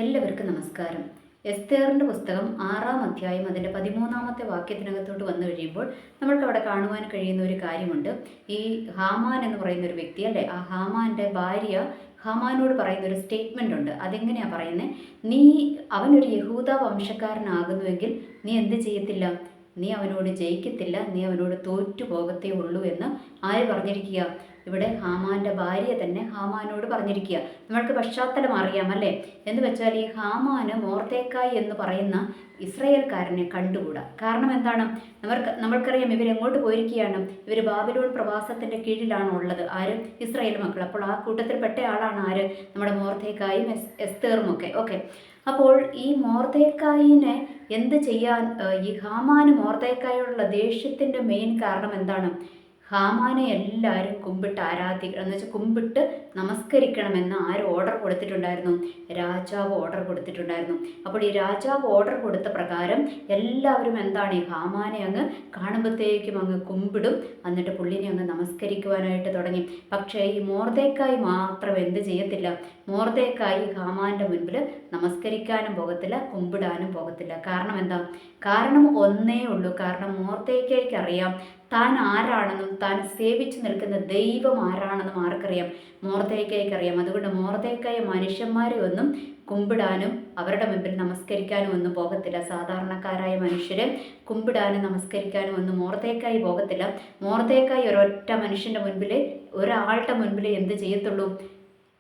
എല്ലാവർക്കും നമസ്കാരം. എസ്തേറിൻ്റെ പുസ്തകം 6-ാം അധ്യായം അതിൻ്റെ 13-ാമത്തെ വാക്യത്തിനകത്തോട്ട് വന്നു കഴിയുമ്പോൾ നമ്മൾക്ക് അവിടെ കാണുവാൻ കഴിയുന്ന ഒരു കാര്യമുണ്ട്. ഈ ഹാമാൻ എന്ന് പറയുന്ന ഒരു വ്യക്തി അല്ലേ, ആ ഹാമാൻ്റെ ഭാര്യ ഹാമാനോട് പറയുന്ന ഒരു സ്റ്റേറ്റ്മെൻ്റ് ഉണ്ട്. അതെങ്ങനെയാണ് പറയുന്നത്? നീ അവനൊരു യഹൂദ വംശക്കാരനാകുന്നുവെങ്കിൽ നീ എന്ത് ചെയ്യത്തില്ല, നീ അവനോട് ജയിക്കത്തില്ല, നീ അവനോട് തോറ്റു പോകത്തേ ഉള്ളൂ എന്ന് ആര് പറഞ്ഞിരിക്കുക? ഇവിടെ ഹാമാൻ്റെ ഭാര്യ തന്നെ ഹാമാനോട് പറഞ്ഞിരിക്കുക. നമ്മൾക്ക് പശ്ചാത്തലം അറിയാമല്ലേ? എന്ന് വെച്ചാൽ ഈ ഹാമാന് മോർദേഖായി എന്ന് പറയുന്ന ഇസ്രായേൽക്കാരനെ കണ്ടുകൂടാ. കാരണം എന്താണ്? നമ്മൾക്കറിയാം ഇവരെങ്ങോട്ട് പോയിരിക്കുകയാണ്. ഇവർ ബാബിലോൺ പ്രവാസത്തിൻ്റെ കീഴിലാണ് ഉള്ളത്. ആര്? ഇസ്രായേൽ മക്കൾ. അപ്പോൾ ആ കൂട്ടത്തിൽപ്പെട്ട ആളാണ് ആര്? നമ്മുടെ മോർദേഖായും എസ്തേറും ഒക്കെ. ഓക്കെ, അപ്പോൾ ഈ മോർദേഖായിനെ എന്ത് ചെയ്യാൻ ഈ ഹാമാന് മോർദേഖായോടുള്ള ദേഷ്യത്തിൻ്റെ മെയിൻ കാരണം എന്താണ്? ഹാമാനെ എല്ലാവരും കുമ്പിട്ട് ആരാധിക്കണം എന്ന് വെച്ചാൽ കുമ്പിട്ട് നമസ്കരിക്കണമെന്ന് ആര് ഓർഡർ കൊടുത്തിട്ടുണ്ടായിരുന്നു? രാജാവ് ഓർഡർ കൊടുത്തിട്ടുണ്ടായിരുന്നു. അപ്പോൾ ഈ രാജാവ് ഓർഡർ കൊടുത്ത പ്രകാരം എല്ലാവരും എന്താണ്, ഈ ഹാമാനെ അങ്ങ് കാണുമ്പോഴത്തേക്കും അങ്ങ് കുമ്പിടും, എന്നിട്ട് പുള്ളിനെ അങ്ങ് നമസ്കരിക്കുവാനായിട്ട് തുടങ്ങി. പക്ഷേ ഈ മോർദേഖായി മാത്രം എന്ത് ചെയ്യത്തില്ല? മോർദേഖായി ഹാമാൻ്റെ മുൻപിൽ നമസ്കരിക്കാനും പോകത്തില്ല, കുമ്പിടാനും പോകത്തില്ല. കാരണം എന്താ? കാരണം ഒന്നേ ഉള്ളൂ. കാരണം മോർദേഖായിക്ക് അറിയാം താൻ ആരാണെന്നും താൻ സേവിച്ചു നിൽക്കുന്ന ദൈവം ആരാണെന്നും ആർക്കറിയാം? മോർദേഖായിക്ക് അറിയാം. അതുകൊണ്ട് മോർദേഖായി മനുഷ്യന്മാരെ ഒന്നും കുമ്പിടാനും അവരുടെ മുമ്പിൽ നമസ്കരിക്കാനും ഒന്നും പോകത്തില്ല. സാധാരണക്കാരായ മനുഷ്യരെ കുമ്പിടാനും നമസ്കരിക്കാനും ഒന്നും മോർദേഖായി പോകത്തില്ല. മോർദേഖായി ഒരൊറ്റ മനുഷ്യൻ്റെ മുൻപിൽ, ഒരാളുടെ മുൻപിൽ എന്ത് ചെയ്യത്തുള്ളൂ?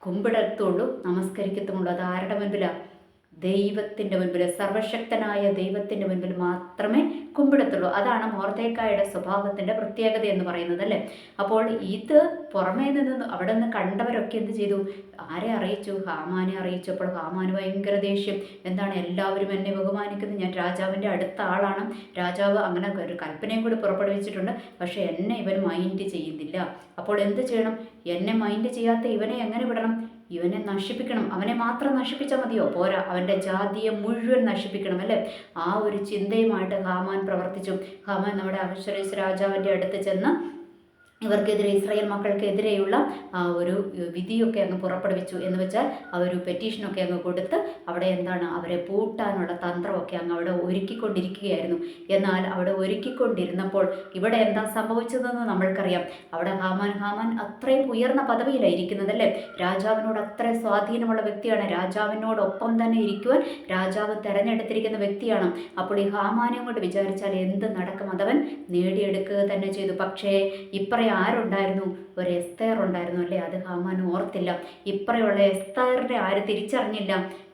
കുമ്പിടത്തുള്ളൂ, നമസ്കരിക്കത്തുള്ളൂ. അത് ആരുടെ മുൻപിലാണ്? ദൈവത്തിൻ്റെ മുൻപിൽ, സർവശക്തനായ ദൈവത്തിൻ്റെ മുൻപിൽ മാത്രമേ കുമ്പിടത്തുള്ളൂ. അതാണ് മോർദേഖായിയുടെ സ്വഭാവത്തിൻ്റെ പ്രത്യേകത എന്ന് പറയുന്നത് അല്ലേ. അപ്പോൾ ഇത് പുറമേ നിന്ന് അവിടെ നിന്ന് കണ്ടവരൊക്കെ എന്ത് ചെയ്തു? ആരെ അറിയിച്ചു? ഹാമാനെ അറിയിച്ചു. അപ്പോൾ ഹാമാന് ഭയങ്കര ദേഷ്യം. എന്താണ്, എല്ലാവരും എന്നെ ബഹുമാനിക്കുന്നത്, ഞാൻ രാജാവിൻ്റെ അടുത്ത ആളാണ്, രാജാവ് അങ്ങനെ ഒരു കൽപ്പനയും കൂടി പുറപ്പെടുവിച്ചിട്ടുണ്ട്, പക്ഷേ എന്നെ ഇവൻ മൈൻഡ് ചെയ്യുന്നില്ല. അപ്പോൾ എന്ത് ചെയ്യണം? എന്നെ മൈൻഡ് ചെയ്യാത്ത ഇവനെ എങ്ങനെ വിടണം? ഇവനെ നശിപ്പിക്കണം. അവനെ മാത്രം നശിപ്പിച്ചാൽ മതിയോ? പോരാ, അവൻ്റെ ജാതിയെ മുഴുവൻ നശിപ്പിക്കണം അല്ലേ. ആ ഒരു ചിന്തയുമായിട്ട് ഹാമാൻ പ്രവർത്തിച്ചു. ഹാമാൻ നമ്മുടെ അഹശ്വേരോശ് രാജാവിൻ്റെ അടുത്ത് ചെന്ന് ഇവർക്കെതിരെ, ഇസ്രായേൽ മക്കൾക്കെതിരെയുള്ള ആ ഒരു വിധിയൊക്കെ അങ്ങ് പുറപ്പെടുവിച്ചു. എന്ന് വെച്ചാൽ ആ ഒരു പെറ്റീഷനൊക്കെ അങ്ങ് കൊടുത്ത് അവിടെ എന്താണ്, അവരെ പൂട്ടാനുള്ള തന്ത്രമൊക്കെ അങ്ങ് അവിടെ ഒരുക്കിക്കൊണ്ടിരിക്കുകയായിരുന്നു. എന്നാൽ അവിടെ ഒരുക്കിക്കൊണ്ടിരുന്നപ്പോൾ ഇവിടെ എന്താ സംഭവിച്ചതെന്ന് നമ്മൾക്കറിയാം. അവിടെ ഹാമാൻ അത്രയും ഉയർന്ന പദവിയിലായിരിക്കുന്നതല്ലേ. രാജാവിനോട് അത്ര സ്വാധീനമുള്ള വ്യക്തിയാണ്. രാജാവിനോടൊപ്പം തന്നെ ഇരിക്കുവാൻ രാജാവ് തെരഞ്ഞെടുത്തിരിക്കുന്ന വ്യക്തിയാണ്. അപ്പോൾ ഈ ഹാമാനെ കൊണ്ട് വിചാരിച്ചാൽ എന്ത് നടക്കും? അതവൻ നേടിയെടുക്കുക തന്നെ ചെയ്തു. പക്ഷേ ഇപ്പറേ ആരുണ്ടായിരുന്നു? ഒരു എസ്തേർ ഉണ്ടായിരുന്നു അല്ലേ. അത് ഹാമാൻ ഓർത്തില്ല. ഇപ്പറയുള്ള എസ്തേറിനെ ആര് തിരിച്ചറിഞ്ഞില്ല?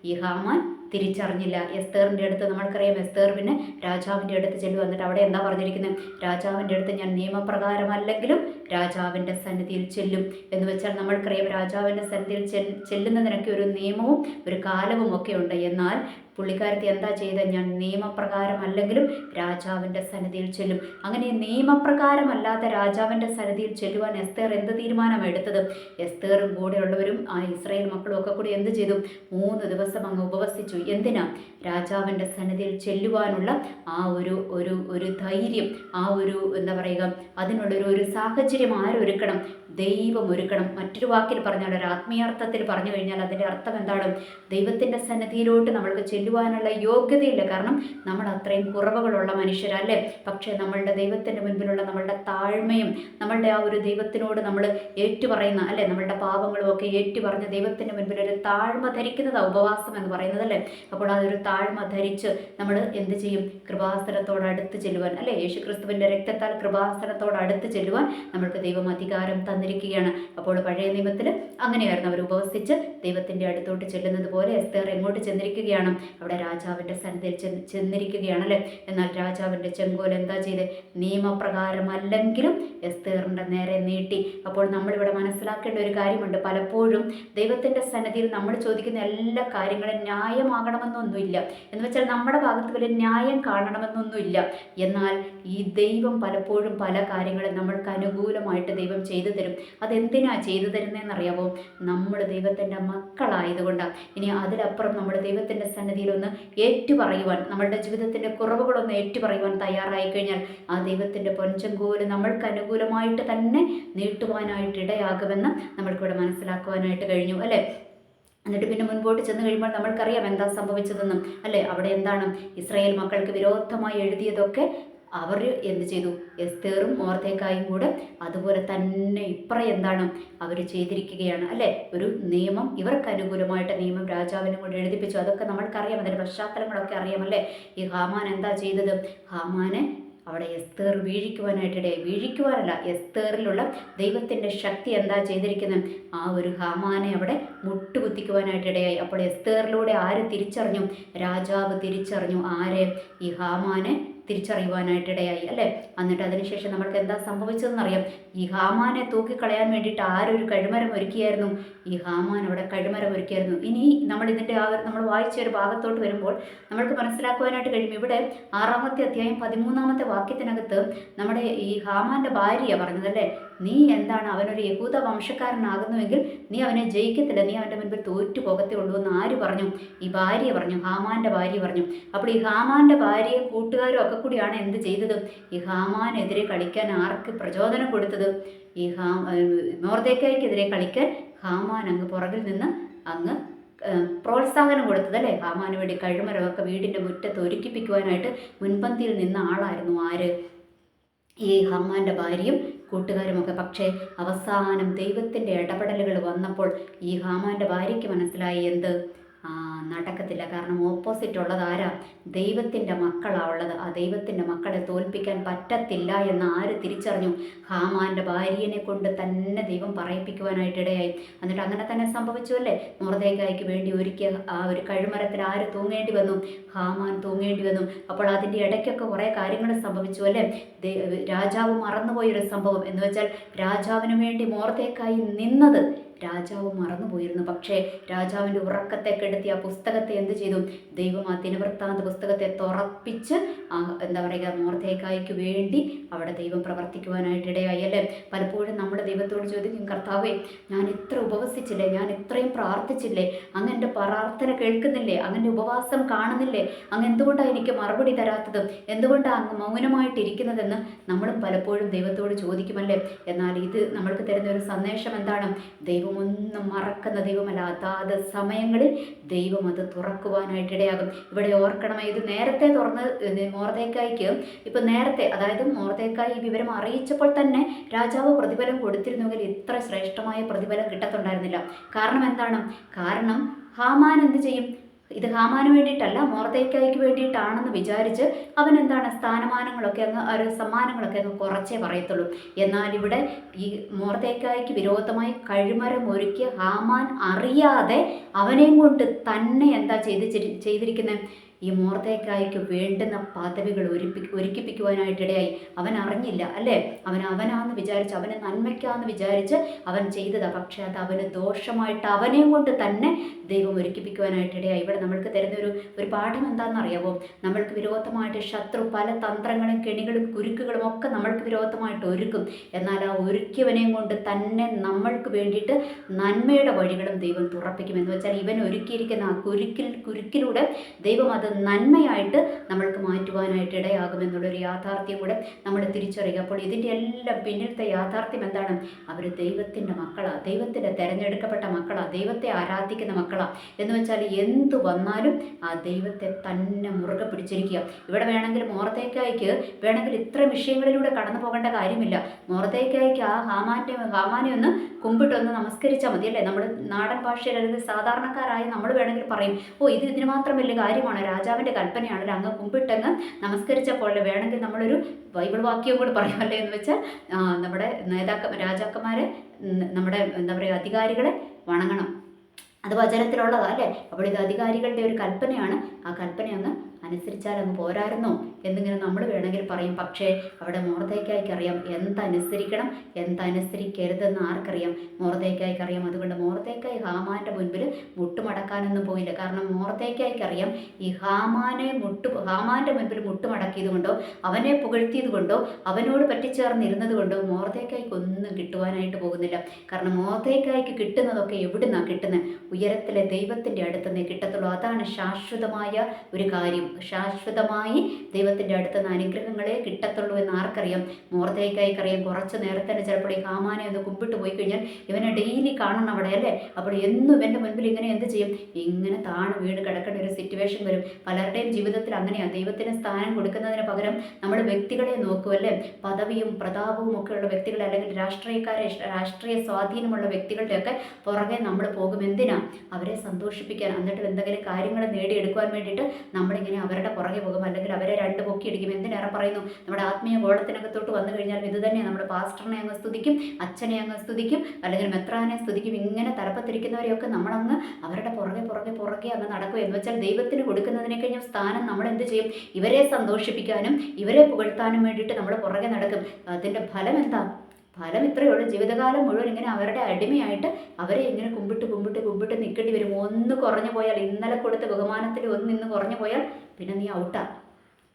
ഈ ഹാമാൻ തിരിച്ചറിഞ്ഞില്ല. എസ്തേറിൻ്റെ അടുത്ത് നമ്മൾക്കറിയാം, എസ്തേർ പിന്നെ രാജാവിൻ്റെ അടുത്ത് ചെല്ലു. വന്നിട്ട് അവിടെ എന്താ പറഞ്ഞിരിക്കുന്നത്? രാജാവിൻ്റെ അടുത്ത് ഞാൻ നിയമപ്രകാരമല്ലെങ്കിലും രാജാവിൻ്റെ സന്നിധിയിൽ ചെല്ലും. എന്ന് വെച്ചാൽ നമ്മൾക്കറിയാം, രാജാവിൻ്റെ സന്നിധിയിൽ ചെല്ലുന്നതിനൊക്കെ ഒരു നിയമവും ഒരു കാലവും ഒക്കെ ഉണ്ട്. എന്നാൽ പുള്ളിക്കാരത്തി എന്താ ചെയ്തത്? ഞാൻ നിയമപ്രകാരമല്ലെങ്കിലും രാജാവിൻ്റെ സന്നിധിയിൽ ചെല്ലും. അങ്ങനെ നിയമപ്രകാരമല്ലാത്ത രാജാവിൻ്റെ സന്നിധിയിൽ ചെല്ലുവാൻ എസ്തേർ എന്ത് തീരുമാനമാണ് എടുത്തത്? എസ്തേറും കൂടെയുള്ളവരും ആ ഇസ്രായേൽ മക്കളും ഒക്കെ കൂടി എന്ത് ചെയ്തു? 3 ദിവസം അങ്ങ് ഉപവസിച്ചു. എന്തിനാ? രാജാവിൻ്റെ സന്നിധിയിൽ ചെല്ലുവാനുള്ള ആ ഒരു ധൈര്യം, ആ ഒരു എന്താ പറയുക, അതിനുള്ളൊരു സാഹചര്യം ആരൊരുക്കണം? ദൈവം ഒരുക്കണം. മറ്റൊരു വാക്കിൽ പറഞ്ഞാൽ, ഒരു ആത്മീയാർത്ഥത്തിൽ പറഞ്ഞു കഴിഞ്ഞാൽ അതിൻ്റെ അർത്ഥം എന്താണ്? ദൈവത്തിൻ്റെ സന്നിധിയിലോട്ട് നമ്മൾക്ക് ചെല്ലുവാനുള്ള യോഗ്യതയില്ല. കാരണം നമ്മൾ അത്രയും കുറവുകളുള്ള മനുഷ്യരല്ലേ. പക്ഷേ നമ്മളുടെ ദൈവത്തിൻ്റെ മുൻപിലുള്ള നമ്മളുടെ താഴ്മയും, നമ്മളുടെ ആ ഒരു ദൈവത്തിനോട് നമ്മൾ ഏറ്റുപറയുന്ന അല്ലേ, നമ്മളുടെ പാപങ്ങളും ഒക്കെ ഏറ്റുപറഞ്ഞ് ദൈവത്തിൻ്റെ മുൻപിൽ ഒരു താഴ്മ ധരിക്കുന്നതാണ് ഉപവാസം എന്ന് പറയുന്നത് അല്ലേ. അപ്പോൾ അതൊരു താഴ്മ ധരിച്ച് നമ്മൾ എന്ത് ചെയ്യും? കൃപാസനത്തോട് അടുത്ത് ചെല്ലുവാൻ അല്ലേ, യേശുക്രിസ്തുവിൻ്റെ രക്തത്താൽ കൃപാസനത്തോട് അടുത്ത് ചെല്ലുവാൻ നമ്മൾക്ക് ദൈവം അധികാരം തന്നിരിക്കുകയാണ്. അപ്പോൾ പഴയ നിയമത്തിൽ അങ്ങനെയായിരുന്നു. അവർ ഉപവസിച്ച് ദൈവത്തിൻ്റെ അടുത്തോട്ട് ചെല്ലുന്നത് പോലെ എസ്തേർ എങ്ങോട്ട് ചെന്നിരിക്കുകയാണ്? അവിടെ രാജാവിൻ്റെ സന്നിധിയിൽ ചെന്നിരിക്കുകയാണല്ലേ. എന്നാൽ രാജാവിൻ്റെ ചെങ്കോൽ എന്താ ചെയ്ത്? നിയമപ്രകാരമല്ലെങ്കിലും എസ്തേറിൻ്റെ നേരെ നീട്ടി. അപ്പോൾ നമ്മളിവിടെ മനസ്സിലാക്കേണ്ട ഒരു കാര്യമുണ്ട്. പലപ്പോഴും ദൈവത്തിൻ്റെ സന്നിധിയിൽ നമ്മൾ ചോദിക്കുന്ന എല്ലാ കാര്യങ്ങളും ന്യായമാകണമെന്നൊന്നുമില്ല. എന്ന് വെച്ചാൽ നമ്മുടെ ഭാഗത്ത് വലിയ ന്യായം കാണണമെന്നൊന്നുമില്ല. എന്നാൽ ഈ ദൈവം പലപ്പോഴും പല കാര്യങ്ങളും നമ്മൾക്ക് അനുകൂലമായിട്ട് ദൈവം ചെയ്തു തരും. അതെന്തിനാ ചെയ്തു തരുന്നതെന്നറിയാമോ? നമ്മൾ ദൈവത്തിൻ്റെ മക്കളായതുകൊണ്ടാണ്. ഇനി അതിലപ്പുറം നമ്മൾ ദൈവത്തിൻ്റെ സന്നിധിയിലൊന്ന് ഏറ്റുപറയുവാൻ, നമ്മളുടെ ജീവിതത്തിൻ്റെ കുറവുകളൊന്ന് ഏറ്റുപറയുവാൻ തയ്യാറായി കഴിഞ്ഞാൽ ആ ദൈവത്തിൻ്റെ പൊൻചെങ്കോല് നമ്മൾക്ക് അനുകൂലമായിട്ട് തന്നെ നീട്ടുവാനായിട്ട് ഇടയാകുമെന്ന് നമ്മൾക്കിവിടെ മനസ്സിലാക്കുവാനായിട്ട് കഴിഞ്ഞു അല്ലേ. എന്നിട്ട് പിന്നെ മുൻപോട്ട് ചെന്ന് കഴിയുമ്പോൾ നമ്മൾക്കറിയാം എന്താ സംഭവിച്ചതെന്നും അല്ലേ. അവിടെ എന്താണ് ഇസ്രായേൽ മക്കൾക്ക് വിരോധമായി എഴുതിയതൊക്കെ അവർ എന്ത് ചെയ്തു? എസ്തേറും മൊർദെഖായും കൂടെ അതുപോലെ തന്നെ ഇപ്പറേ എന്താണ് അവർ ചെയ്തിരിക്കുകയാണ് അല്ലേ. ഒരു നിയമം, ഇവർക്ക് അനുകൂലമായിട്ട് നിയമം രാജാവിനെ കൊണ്ട് എഴുതിപ്പിച്ചു. അതൊക്കെ നമ്മൾക്കറിയാം, അതിൻ്റെ പശ്ചാത്തലങ്ങളൊക്കെ അറിയാമല്ലേ. ഈ ഹാമാൻ എന്താ ചെയ്തത്? ഹാമാനെ അവിടെ എസ്തേർ വീഴിക്കുവാനായിട്ടിടയായി. വീഴിക്കുവാനല്ല, എസ്തേറിലുള്ള ദൈവത്തിൻ്റെ ശക്തി എന്താ ചെയ്തിരിക്കുന്നത്? ആ ഒരു ഹാമാനെ അവിടെ മുട്ടുകുത്തിക്കുവാനായിട്ടിടയായി. അപ്പോൾ എസ്തേറിലൂടെ ആര് തിരിച്ചറിഞ്ഞു? രാജാവ് തിരിച്ചറിഞ്ഞു. ആരെ? ഈ ഹാമാനെ തിരിച്ചറിയുവാനായിട്ടിടയായി അല്ലേ. എന്നിട്ട് അതിനുശേഷം നമ്മൾക്ക് എന്താ സംഭവിച്ചതെന്നറിയാം. ഈ ഹാമാനെ തൂക്കിക്കളയാൻ വേണ്ടിയിട്ട് ആരൊരു കഴിമരം ഒരുക്കിയായിരുന്നു? ഈ ഹാമാൻ അവിടെ കഴിമരം ഒരുക്കിയായിരുന്നു. ഇനി നമ്മളിതിൻ്റെ നമ്മൾ വായിച്ച ഒരു ഭാഗത്തോട്ട് വരുമ്പോൾ നമ്മൾക്ക് മനസ്സിലാക്കുവാനായിട്ട് കഴിയും. ഇവിടെ 6-ാമത്തെ അധ്യായം 13-ാമത്തെ വാക്യത്തിനകത്ത് നമ്മുടെ ഈ ഹാമാൻ്റെ ഭാര്യ പറഞ്ഞതല്ലേ, നീ എന്താണ് അവനൊരു യഹൂദ വംശക്കാരനാകുന്നുവെങ്കിൽ നീ അവനെ ജയിക്കത്തില്ല, നീ അവൻ്റെ മുൻപിൽ തോറ്റു പോകത്തേ ഉള്ളൂ എന്ന് ആര് പറഞ്ഞു? ഈ ഭാര്യ പറഞ്ഞു, ഹാമാൻ്റെ ഭാര്യ പറഞ്ഞു. അപ്പോൾ ഈ ഹാമാൻ്റെ ഭാര്യയും കൂട്ടുകാരും ഒക്കെ കൂടിയാണ് എന്ത് ചെയ്തത്? ഈ ഹാമാനെതിരെ കളിക്കാൻ ആർക്ക് പ്രചോദനം കൊടുത്തത്? ഈ മൊർദെഖായിക്കെതിരെ കളിക്കാൻ ഹാമാൻ അങ്ങ് പുറകിൽ നിന്ന് അങ്ങ് പ്രോത്സാഹനം കൊടുത്തതല്ലേ. ഹാമാന് വേണ്ടി കഴിമരമൊക്കെ വീടിൻ്റെ മുറ്റത്ത് ഒരുക്കിപ്പിക്കുവാനായിട്ട് മുൻപന്തിയിൽ നിന്ന ആളായിരുന്നു ആര്? ഈ ഹാമാൻ്റെ ഭാര്യയും കൂട്ടുകാരുമൊക്കെ. പക്ഷേ അവസാനം ദൈവത്തിൻ്റെ ഇടപെടലുകൾ വന്നപ്പോൾ ഈ ഹാമാൻ്റെ ഭാര്യയ്ക്ക് മനസ്സിലായി എന്ത്? നടക്കത്തില്ല. കാരണം ഓപ്പോസിറ്റ് ഉള്ളത് ആരാ? ദൈവത്തിൻ്റെ മക്കളാണ് ഉള്ളത്. ആ ദൈവത്തിൻ്റെ മക്കളെ തോൽപ്പിക്കാൻ പറ്റത്തില്ല എന്ന് ആര് തിരിച്ചറിഞ്ഞു? ഹാമാൻ്റെ ഭാര്യനെ കൊണ്ട് തന്നെ ദൈവം പറയിപ്പിക്കുവാനായിട്ടിടയായി. എന്നിട്ട് അങ്ങനെ തന്നെ സംഭവിച്ചു അല്ലേ. മൊർദെഖായിക്ക് വേണ്ടി ഒരുക്കിയ ആ ഒരു കഴിമരത്തിൽ ആര് തൂങ്ങേണ്ടി വന്നു? ഹാമാൻ തൂങ്ങേണ്ടി വന്നു. അപ്പോൾ അതിൻ്റെ ഇടയ്ക്കൊക്കെ കുറേ കാര്യങ്ങൾ സംഭവിച്ചു അല്ലേ. രാജാവ് മറന്നുപോയൊരു സംഭവം എന്ന് വെച്ചാൽ, രാജാവിന് വേണ്ടി മൊർദെഖായി നിന്നത് രാജാവ് മറന്നുപോയിരുന്നു. പക്ഷേ രാജാവിൻ്റെ ഉറക്കത്തെ കെടുത്തി ആ പുസ്തകത്തെ എന്ത് ചെയ്തു? ദൈവം ആ ദിനവൃത്താന്ത പുസ്തകത്തെ തുറപ്പിച്ച് എന്താ പറയുക, മൊർദെഖായിക്ക് വേണ്ടി അവിടെ ദൈവം പ്രവർത്തിക്കുവാനായിട്ടിടയായി അല്ലേ. പലപ്പോഴും നമ്മുടെ ദൈവത്തോട് ചോദിക്കും, കർത്താവേ, ഞാൻ ഇത്ര ഉപവസിച്ചില്ലേ, ഞാൻ ഇത്രയും പ്രാർത്ഥിച്ചില്ലേ, അങ്ങ് എൻ്റെ പ്രാർത്ഥന കേൾക്കുന്നില്ലേ, അങ്ങൻ്റെ ഉപവാസം കാണുന്നില്ലേ, അങ്ങ് എന്തുകൊണ്ടാണ് എനിക്ക് മറുപടി തരാത്തത്, എന്തുകൊണ്ടാണ് അങ്ങ് മൗനമായിട്ടിരിക്കുന്നതെന്ന് നമ്മളും പലപ്പോഴും ദൈവത്തോട് ചോദിക്കുമല്ലേ. എന്നാൽ ഇത് നമ്മൾക്ക് തരുന്ന ഒരു സന്ദേശം എന്താണ്? ദൈവമൊന്നും മറക്കുന്ന ദൈവമല്ല. അതാത് സമയങ്ങളിൽ ദൈവം അത് തുറക്കുവാനായിട്ടിടയാകും. ഇവിടെ ഓർക്കണം, ഇത് നേരത്തെ തുറന്ന് മൊർദെഖായിക്ക് ഇപ്പം നേരത്തെ, അതായത് മൊർദെഖായി ഈ വിവരം അറിയിച്ചപ്പോൾ തന്നെ രാജാവ് പ്രതിഫലം കൊടുത്തിരുന്നെങ്കിൽ ഇത്ര ശ്രേഷ്ഠമായ പ്രതിഫലം കിട്ടത്തുണ്ടായിരുന്നില്ല. കാരണം എന്താണ്? കാരണം ഹാമാൻ എന്ത് ചെയ്യും? ഇത് ഹാമാന് വേണ്ടിയിട്ടല്ല, മൊർദെഖായിക്ക് വേണ്ടിയിട്ടാണെന്ന് വിചാരിച്ച് അവൻ എന്താണ് സ്ഥാനമാനങ്ങളൊക്കെ ഒരു സമ്മാനങ്ങളൊക്കെ കുറച്ചേ പറയത്തുള്ളൂ. എന്നാൽ ഇവിടെ ഈ മൊർദെഖായിക്ക് വിരോധമായി കഴിമരം ഒരുക്കിയ ഹാമാൻ അറിയാതെ അവനെയും കൊണ്ട് തന്നെ എന്താ ചെയ്തിരിക്കുന്നത്? ഈ മൊർദെഖായിക്ക് വേണ്ടുന്ന പദവികൾ ഒരുക്കിപ്പിക്കുവാനായിട്ടിടയായി. അവൻ അറിഞ്ഞില്ല അല്ലേ. അവനാന്ന് വിചാരിച്ച്, അവനെ നന്മയ്ക്കാന്ന് വിചാരിച്ച് അവൻ ചെയ്തതാണ്. പക്ഷെ അത് അവന് ദോഷമായിട്ട് അവനെയും കൊണ്ട് തന്നെ ദൈവം ഒരുക്കിപ്പിക്കുവാനായിട്ടിടയായി. ഇവിടെ നമ്മൾക്ക് തരുന്ന ഒരു പാഠം എന്താണെന്നറിയാമോ? നമ്മൾക്ക് വിരോധമായിട്ട് ശത്രു പല തന്ത്രങ്ങളും കെണികളും കുരുക്കുകളും ഒക്കെ നമ്മൾക്ക് വിരോധമായിട്ട് ഒരുക്കും. എന്നാൽ ആ ഒരുക്കിയവനെയും കൊണ്ട് തന്നെ നമ്മൾക്ക് വേണ്ടിയിട്ട് നന്മയുടെ വഴികളും ദൈവം തുറപ്പിക്കും. എന്ന് വെച്ചാൽ ഇവൻ ഒരുക്കിയിരിക്കുന്ന ആ കുരുക്കിലൂടെ ദൈവം അത് നന്മയായിട്ട് നമ്മൾക്ക് മാറ്റുവാനായിട്ട് ഇടയാകുമെന്നുള്ളൊരു യാഥാർത്ഥ്യം കൂടെ നമ്മൾ തിരിച്ചറിയുക. അപ്പോൾ ഇതിൻ്റെ എല്ലാം പിന്നിലത്തെ യാഥാർത്ഥ്യം എന്താണ്? അവർ ദൈവത്തിൻ്റെ മക്കളാണ്, ദൈവത്തിൻ്റെ തിരഞ്ഞെടുക്കപ്പെട്ട മക്കളാണ്, ദൈവത്തെ ആരാധിക്കുന്ന മക്കളാണ്. എന്ന് വെച്ചാൽ എന്തു വന്നാലും ആ ദൈവത്തെ തന്നെ മുറുകെ പിടിച്ചിരിക്കുക. ഇവിടെ വേണമെങ്കിൽ മൊർദെഖായിക്ക് വേണമെങ്കിൽ ഇത്ര വിഷയങ്ങളിലൂടെ കടന്നു പോകേണ്ട കാര്യമില്ല. മൊർദെഖായിക്ക് ആ ഹാമാനെ ഒന്ന് കുമ്പിട്ടൊന്ന് നമസ്കരിച്ചാൽ മതി അല്ലേ. നമ്മൾ നാടൻ ഭാഷയിൽ അല്ലെങ്കിൽ സാധാരണക്കാരായി നമ്മൾ വേണമെങ്കിൽ പറയും, ഓ ഇതിന് മാത്രം വലിയ കാര്യമാണ്, രാജാവിൻ്റെ കൽപ്പനയാണ്, അങ്ങ് കുമ്പിട്ടങ്ങ് നമസ്കരിച്ചപ്പോൾ വേണമെങ്കിൽ നമ്മളൊരു ബൈബിൾ വാക്യം കൂടി പറയുമല്ലേ. എന്ന് വെച്ചാൽ നമ്മുടെ രാജാക്കന്മാരെ, നമ്മുടെ എന്താ പറയുക, അധികാരികളെ വണങ്ങണം, അത് വചനത്തിലുള്ളതാണ് അല്ലേ. അപ്പോൾ ഇത് അധികാരികളുടെ ഒരു കൽപ്പനയാണ്. ആ കൽപ്പന അങ്ങ് അനുസരിച്ചാൽ അങ്ങ് പോരായിരുന്നോ എന്നിങ്ങനെ നമ്മൾ വേണമെങ്കിൽ പറയും. പക്ഷേ അവിടെ മൊർദെഖായിക്ക് അറിയാം എന്തനുസരിക്കണം എന്തനുസരിക്കരുതെന്ന് ആർക്കറിയാം? മൊർദെഖായിക്ക് അറിയാം. അതുകൊണ്ട് മൊർദെഖായി ഹാമാൻ്റെ മുൻപിൽ മുട്ടുമടക്കാനൊന്നും പോയില്ല. കാരണം മൊർദെഖായിക്ക് അറിയാം, ഈ ഹാമാൻ്റെ മുൻപിൽ മുട്ടുമടക്കിയത് കൊണ്ടോ അവനെ പുകഴ്ത്തിയത് കൊണ്ടോ അവനോട് പറ്റിച്ചേർന്നിരുന്നത് കൊണ്ടോ മൊർദെഖായിക്ക് ഒന്നും കിട്ടുവാനായിട്ട് പോകുന്നില്ല. കാരണം മൊർദെഖായിക്ക് കിട്ടുന്നതൊക്കെ എവിടുന്നാണ് കിട്ടുന്നത്? ഉയരത്തിലെ ദൈവത്തിൻ്റെ അടുത്തുനിന്നേ കിട്ടത്തുള്ളൂ. അതാണ് ശാശ്വതമായ ഒരു കാര്യം. ശാശ്വതമായി ദൈവത്തിൻ്റെ അടുത്ത് നിന്ന് അനുഗ്രഹങ്ങളെ കിട്ടത്തുള്ളൂ എന്ന് ആർക്കറിയാം? മോർദെഖായിക്കറിയാം. കുറച്ച് നേരത്തെ ചിലപ്പോൾ ഈ ഹാമാനെ ഒന്ന് കുമ്പിട്ട് പോയി കഴിഞ്ഞാൽ ഇവനെ ഡെയിലി കാണണം അവിടെ അല്ലേ. അപ്പോൾ എന്നും ഇവൻ്റെ മുൻപിൽ ഇങ്ങനെ എന്ത് ചെയ്യും? ഇങ്ങനെ താണു വീട് കിടക്കേണ്ട ഒരു സിറ്റുവേഷൻ വരും. പലരുടെയും ജീവിതത്തിൽ അങ്ങനെയാണ്. ദൈവത്തിന് സ്ഥാനം കൊടുക്കുന്നതിന് പകരം നമ്മൾ വ്യക്തികളെ നോക്കുമല്ലേ, പദവിയും പ്രതാപവും ഒക്കെയുള്ള വ്യക്തികളെ, അല്ലെങ്കിൽ രാഷ്ട്രീയ സ്വാധീനമുള്ള വ്യക്തികളുടെയൊക്കെ പുറകെ നമ്മൾ പോകും. എന്തിനാ? അവരെ സന്തോഷിപ്പിക്കാൻ, എന്നിട്ട് എന്തെങ്കിലും കാര്യങ്ങൾ നേടിയെടുക്കുവാൻ വേണ്ടിയിട്ട് നമ്മളിങ്ങനെ അവരുടെ പുറകെ പോകും, അല്ലെങ്കിൽ അവരെ രണ്ട് പൊക്കിയടിക്കും. എന്തിനേറെ പറയുന്നു, നമ്മുടെ ആത്മീയ ഗോളത്തിനകത്തോട്ട് വന്നു കഴിഞ്ഞാൽ ഇത് തന്നെയാണ്. നമ്മുടെ പാസ്റ്ററിനെ അങ്ങ് സ്തുതിക്കും, അച്ഛനെ അങ്ങ് സ്തുതിക്കും, അല്ലെങ്കിൽ മെത്രാനെ സ്തുതിക്കും. ഇങ്ങനെ തലപ്പത്തിരിക്കുന്നവരെയൊക്കെ നമ്മളങ്ങ് അവരുടെ പുറകെ അങ്ങ് നടക്കും. എന്ന് വെച്ചാൽ ദൈവത്തിന് കൊടുക്കുന്നതിനെ കഴിഞ്ഞ സ്ഥാനം നമ്മൾ എന്ത് ചെയ്യും? ഇവരെ സന്തോഷിപ്പിക്കാനും ഇവരെ പുകഴ്ത്താനും വേണ്ടിയിട്ട് നമ്മൾ പുറകെ നടക്കും. അതിൻ്റെ ഫലം എന്താ? ഫലം ഇത്രയേ ഉള്ളൂ. ജീവിതകാലം മുഴുവൻ ഇങ്ങനെ അവരുടെ അടിമയായിട്ട് അവരെ ഇങ്ങനെ കുമ്പിട്ട് നിൽക്കേണ്ടി വരും. ഒന്ന് കുറഞ്ഞു പോയാൽ, ഇന്നലെ കൊടുത്ത ബഹുമാനത്തിൽ ഒന്ന് ഇന്ന് കുറഞ്ഞു പോയാൽ പിന്നെ നീ ഔട്ടാ.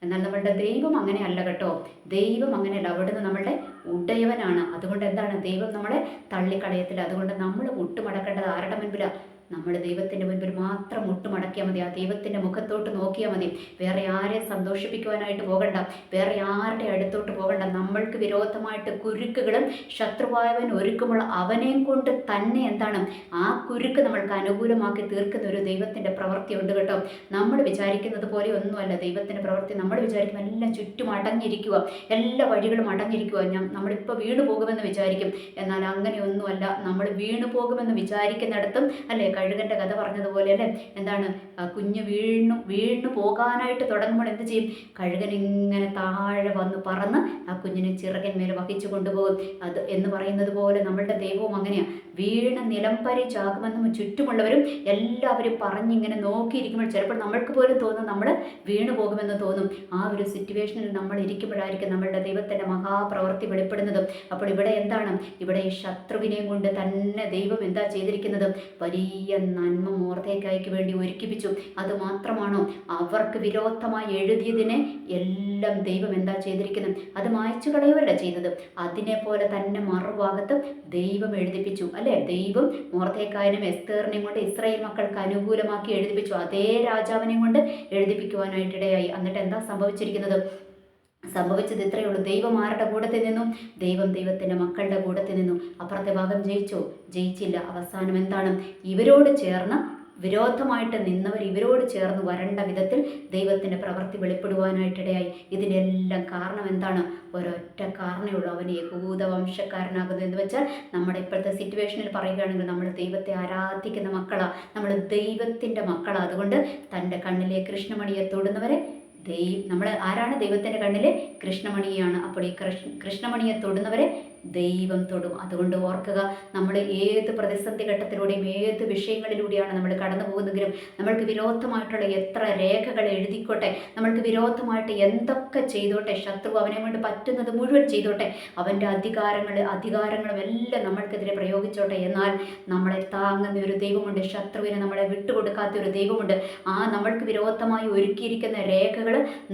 എന്നാൽ നമ്മളുടെ ദൈവം അങ്ങനെയല്ല കേട്ടോ. ദൈവം അങ്ങനെയല്ല. അവിടുന്ന് നമ്മളുടെ ഉടയവനാണ്. അതുകൊണ്ട് എന്താണ്? ദൈവം നമ്മളെ തള്ളിക്കളയത്തില്ല. അതുകൊണ്ട് നമ്മൾ മുട്ടുമടക്കേണ്ടത് ആരുടെ മുൻപിലാണ്? നമ്മൾ ദൈവത്തിൻ്റെ മുൻപിൽ മാത്രം മുട്ടുമടക്കിയാൽ മതി. ആ ദൈവത്തിൻ്റെ മുഖത്തോട്ട് നോക്കിയാൽ മതി. വേറെ ആരെ സന്തോഷിപ്പിക്കുവാനായിട്ട് പോകണ്ട, വേറെ ആരുടെ അടുത്തോട്ട് പോകണ്ട. നമ്മൾക്ക് വിരോധമായിട്ട് കുരുക്കുകളും ശത്രുവായവൻ ഒരുക്കുമ്പോൾ അവനെയും കൊണ്ട് തന്നെ എന്താണ് ആ കുരുക്ക് നമ്മൾക്ക് അനുകൂലമാക്കി തീർക്കുന്ന ഒരു ദൈവത്തിൻ്റെ പ്രവൃത്തി ഉണ്ട് കേട്ടോ. നമ്മൾ വിചാരിക്കുന്നത് പോലെ ഒന്നുമല്ല ദൈവത്തിൻ്റെ പ്രവൃത്തി. നമ്മൾ വിചാരിക്കും എല്ലാം ചുറ്റും അടഞ്ഞിരിക്കുക, എല്ലാ വഴികളും അടഞ്ഞിരിക്കുക, നമ്മളിപ്പോൾ വീണു പോകുമെന്ന് വിചാരിക്കും. എന്നാൽ അങ്ങനെയൊന്നുമല്ല. നമ്മൾ വീണു പോകുമെന്ന് വിചാരിക്കുന്നിടത്തും അല്ലേ, കഴുകൻ്റെ കഥ പറഞ്ഞതുപോലെ അല്ലേ, എന്താണ് കുഞ്ഞ് വീണു പോകാനായിട്ട് തുടങ്ങുമ്പോൾ എന്ത് ചെയ്യും? കഴുകൻ ഇങ്ങനെ താഴെ വന്ന് പറന്ന് ആ കുഞ്ഞിനെ ചിറകന്മേൽ വഹിച്ചു കൊണ്ടുപോകും. അത് എന്ന് പറയുന്നത് പോലെ നമ്മളുടെ ദൈവവും അങ്ങനെയാണ്. വീണ് നിലംപരിച്ചാകുമെന്നും ചുറ്റുമുള്ളവരും എല്ലാവരും പറഞ്ഞിങ്ങനെ നോക്കിയിരിക്കുമ്പോൾ ചിലപ്പോൾ നമ്മൾക്ക് പോലും തോന്നും നമ്മൾ വീണു പോകുമെന്ന് തോന്നും. ആ ഒരു സിറ്റുവേഷനിൽ നമ്മൾ ഇരിക്കുമ്പോഴായിരിക്കും നമ്മളുടെ ദൈവത്തിൻ്റെ മഹാപ്രവൃത്തി വെളിപ്പെടുന്നത്. അപ്പോൾ ഇവിടെ എന്താണ്? ഇവിടെ ഈ ശത്രുവിനെയും കൊണ്ട് തന്നെ ദൈവം എന്താ ചെയ്തിരിക്കുന്നത്? വലിയ നന്മ മോർദെഖായിക്ക് വേണ്ടി ഒരുക്കിപ്പിച്ചു. അതുമാത്രമാണോ? അവർക്ക് വിരോധമായി എഴുതിയതിനെ എല്ലാം ദൈവം എന്താ ചെയ്തിരിക്കുന്നത്? അത് മായ്ച്ചു കളയുകയല്ല ചെയ്തത്, അതിനെ പോലെ തന്നെ മറുഭാഗത്ത് ദൈവം എഴുതിപ്പിച്ചു അല്ലേ. ദൈവം മോർദെഖായിനും എസ്തേറിനെയും കൊണ്ട് ഇസ്രായേൽ മക്കൾക്ക് അനുകൂലമാക്കി എഴുതിപ്പിച്ചു. അതേ രാജാവിനെയും കൊണ്ട് എഴുതിപ്പിക്കുവാനായിട്ടിടയായി. എന്നിട്ട് എന്താ സംഭവിച്ചത് ഇത്രയേ ഉള്ളൂ. ദൈവം ആരുടെ കൂടത്തിൽ നിന്നും? ദൈവം ദൈവത്തിൻ്റെ മക്കളുടെ കൂടത്തിൽ നിന്നും. അപ്പുറത്തെ ഭാഗം ജയിച്ചോ? ജയിച്ചില്ല. അവസാനം എന്താണ്? ഇവരോട് ചേർന്ന് വിരോധമായിട്ട് നിന്നവർ ഇവരോട് ചേർന്ന് വരേണ്ട വിധത്തിൽ ദൈവത്തിൻ്റെ പ്രവൃത്തി വെളിപ്പെടുവാനായിട്ടിടയായി. ഇതിനെല്ലാം കാരണം എന്താണ്? ഒരൊറ്റ കാരണമേ ഉള്ളൂ. അവൻ യഹൂദ വംശക്കാരനാകുന്നു. എന്ന് വെച്ചാൽ നമ്മുടെ ഇപ്പോഴത്തെ സിറ്റുവേഷനിൽ പറയുകയാണെങ്കിൽ നമ്മൾ ദൈവത്തെ ആരാധിക്കുന്ന മക്കളാണ്, നമ്മൾ ദൈവത്തിൻ്റെ മക്കളാണ്. അതുകൊണ്ട് തൻ്റെ കണ്ണിലെ കൃഷ്ണമണിയെ തൊടുന്നവരെ നമ്മൾ ആരാണ്? ദൈവത്തിൻ്റെ കണ്ണിലെ കൃഷ്ണമണിയാണ്. അപ്പോൾ ഈ കൃഷ്ണമണിയെ തൊടുന്നവരെ ദൈവം തൊടും. അതുകൊണ്ട് ഓർക്കുക, നമ്മൾ ഏത് പ്രതിസന്ധി ഘട്ടത്തിലൂടെയും ഏത് വിഷയങ്ങളിലൂടെയാണ് നമ്മൾ കടന്നു പോകുന്നെങ്കിലും നമ്മൾക്ക് വിരോധമായിട്ടുള്ള എത്ര രേഖകൾ എഴുതിക്കോട്ടെ, നമ്മൾക്ക് വിരോധമായിട്ട് എന്തൊക്കെ ചെയ്തോട്ടെ, ശത്രു അവനെ കൊണ്ട് പറ്റുന്നത് മുഴുവൻ ചെയ്തോട്ടെ, അവൻ്റെ അധികാരങ്ങളും എല്ലാം നമ്മൾക്കെതിരെ പ്രയോഗിച്ചോട്ടെ, എന്നാൽ നമ്മളെ താങ്ങുന്ന ഒരു ദൈവമുണ്ട്. ശത്രുവിനെ നമ്മളെ വിട്ടുകൊടുക്കാത്ത ഒരു ദൈവമുണ്ട്. ആ നമ്മൾക്ക് വിരോധമായി ഒരുക്കിയിരിക്കുന്ന രേഖകൾ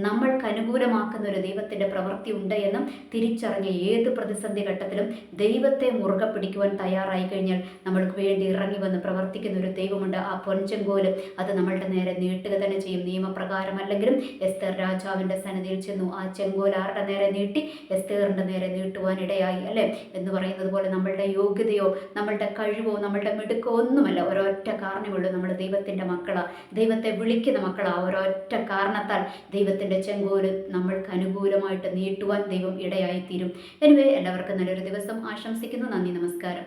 നമ്മൾക്ക് അനുകൂലമാക്കുന്ന ഒരു ദൈവത്തിൻ്റെ പ്രവൃത്തി ഉണ്ട് എന്നും തിരിച്ചറിഞ്ഞ ഏത് പ്രതിസന്ധി ഘട്ടത്തിലും ദൈവത്തെ മുറുകെ പിടിക്കുവാൻ തയ്യാറായി കഴിഞ്ഞാൽ നമ്മൾക്ക് വേണ്ടി ഇറങ്ങി വന്ന് പ്രവർത്തിക്കുന്ന ഒരു ദൈവമുണ്ട്. ആ പൊൻചെങ്കോല് അത് നമ്മളുടെ നേരെ നീട്ടുക തന്നെ ചെയ്യും. നിയമപ്രകാരമല്ലെങ്കിലും എസ്തേർ രാജാവിൻ്റെ സന്നിധിയിൽ ചെന്നു. ആ ചെങ്കോൽ ആരുടെ നേരെ നീട്ടി? എസ്തേറിൻ്റെ നേരെ നീട്ടുവാനിടയായി അല്ലേ. എന്ന് പറയുന്നത് പോലെ നമ്മളുടെ യോഗ്യതയോ നമ്മളുടെ കഴിവോ നമ്മളുടെ മിടുക്കോ ഒന്നുമല്ല, ഒരൊറ്റ കാരണമുള്ളൂ. നമ്മൾ ദൈവത്തിൻ്റെ മക്കളാണ്, ദൈവത്തെ വിളിക്കുന്ന മക്കളാണ്. ഒരൊറ്റ കാരണത്താൽ ദൈവത്തിൻ്റെ ചെങ്കോല് നമ്മൾക്ക് അനുകൂലമായിട്ട് നീട്ടുവാൻ ദൈവം ഇടയായിത്തീരും. എനിവേ, എല്ലാവർക്കും നല്ലൊരു ദിവസം ആശംസിക്കുന്നു. നന്ദി, നമസ്കാരം.